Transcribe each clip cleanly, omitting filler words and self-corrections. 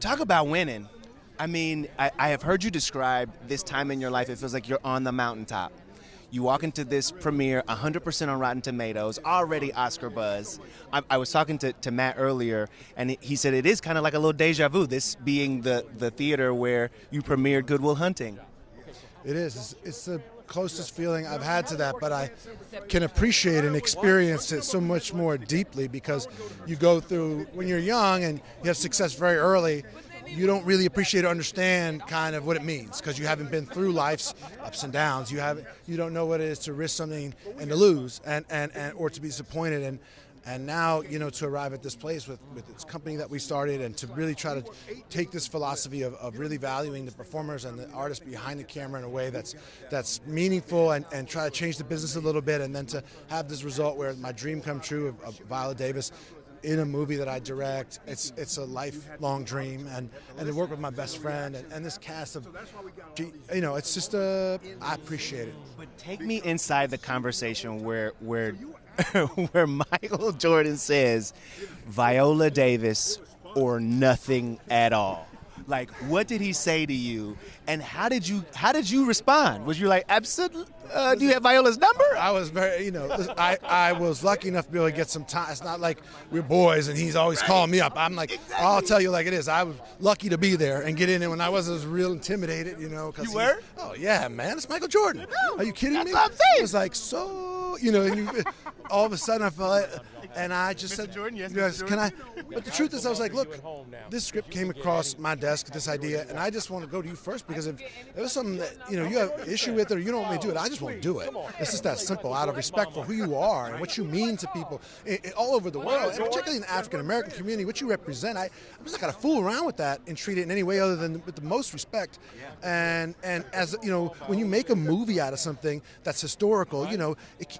Talk about winning. I mean, I have heard you describe this time in your life. It feels like you're on the mountaintop. You walk into this premiere, 100% on Rotten Tomatoes, already Oscar buzz. I was talking to Matt earlier, and he said it is kind of like a little deja vu, this being the theater where you premiered Good Will Hunting. It is. It's the closest feeling I've had to that, but I can appreciate and experience it so much more deeply because you go through, when you're young and you have success very early, you don't really appreciate or understand kind of what it means because you haven't been through life's ups and downs. You don't know what it is to risk something and to lose and or to be disappointed. And now, to arrive at this place with this company that we started and to really try to take this philosophy of really valuing the performers and the artists behind the camera in a way that's meaningful and try to change the business a little bit, and then to have this result where my dream come true of Viola Davis in a movie that I direct. It's a lifelong dream, and to work with my best friend and this cast of, it's just I appreciate it. But take me inside the conversation where where Michael Jordan says Viola Davis or nothing at all. Like, what did he say to you, and how did you respond? Was you like, absolutely? Do you have Viola's number? I was very, I was lucky enough to be able to get some time. It's not like we're boys and he's always calling me up. I'm like, I'll tell you like it is. I was lucky to be there and get in, and when I was real intimidated, Cause you were? Oh yeah, man, it's Michael Jordan. Are you kidding me? That's what I'm saying. It was like, and all of a sudden I felt like, and I just Mr. said, Jordan, yes, yes, Mr. can I? Jordan. But the truth is, I was like, look, this script came across my desk, this idea, and I just want to go to you first because if there was something that you have issue with or you don't want me to do it, I just won't do it. It's just that simple, out of respect for who you are and what you mean to people all over the world, and particularly in the African American community, what you represent. I'm just not gonna fool around with that and treat it in any way other than with the most respect. And as when you make a movie out of something that's historical,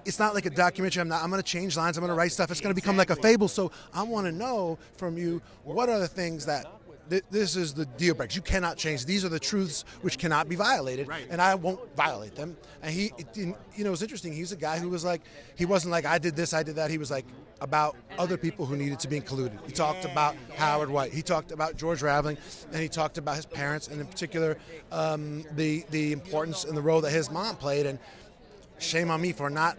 it's not like a documentary. I'm going to change lines. I'm going to write stuff. It's going to become like a fable. So I want to know from you, what are the things that this is the deal breakers. You cannot change. These are the truths which cannot be violated, and I won't violate them. And it was interesting. He's a guy who was like, he wasn't like, I did this, I did that. He was like about other people who needed to be included. He talked about Howard White. He talked about George Raveling, and he talked about his parents, and in particular, the importance and the role that his mom played. And shame on me for not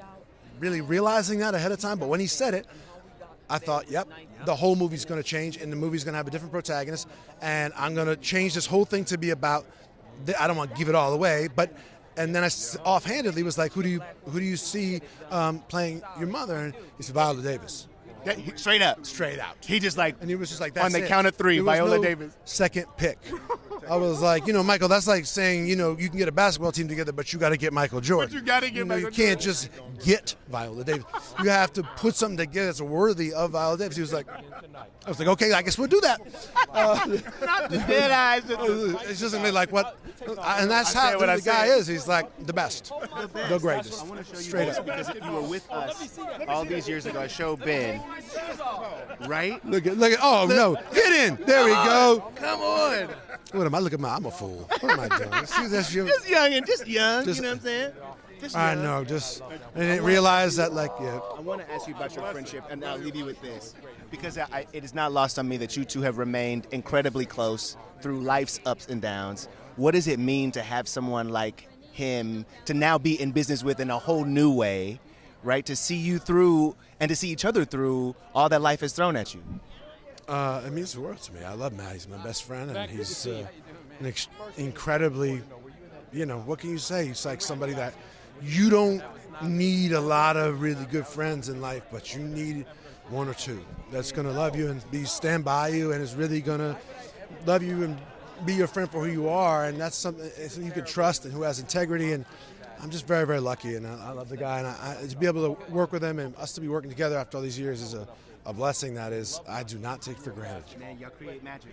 really realizing that ahead of time. But when he said it, I thought, yep, the whole movie's going to change, and the movie's going to have a different protagonist, and I'm going to change this whole thing to be about, I don't want to give it all away, and then I offhandedly was like, who do you see playing your mother? And he said, Viola Davis. Straight up. Straight out. He just like, and he was just like, that's on the it. count of three, Viola Davis. Second pick. I was like, Michael, that's like saying, you can get a basketball team together, but you got to get Michael Jordan. But you got to get Michael Jordan. You can't just get Viola Davis. You have to put something together that's worthy of Viola Davis. He was like, I was like, okay, I guess we'll do that. Not the dead eyes. It's just like what, and that's how the guy is. He's like the best, the greatest. I want to show you Straight this up. because you were with us all these years ago. I showed Ben, right? Look at, oh no, get in. There we go. Come on. What am I? Look at I'm a fool. What am I doing? See, that's your, Just young, you know what I'm saying? I know, I didn't realize that, I want to ask you about your friendship, and I'll leave you with this. Because it is not lost on me that you two have remained incredibly close through life's ups and downs. What does it mean to have someone like him to now be in business with in a whole new way, right? To see you through and to see each other through all that life has thrown at you? It means the world to me. I love Matt. He's my best friend, and he's incredibly, what can you say? He's like somebody that you don't need a lot of really good friends in life, but you need one or two that's going to love you and stand by you and is really going to love you and be your friend for who you are, and that's something you can trust and who has integrity. And I'm just very, very lucky, and I love the guy, and to be able to work with him and us to be working together after all these years is a blessing that I do not take for granted. Man, y'all create magic.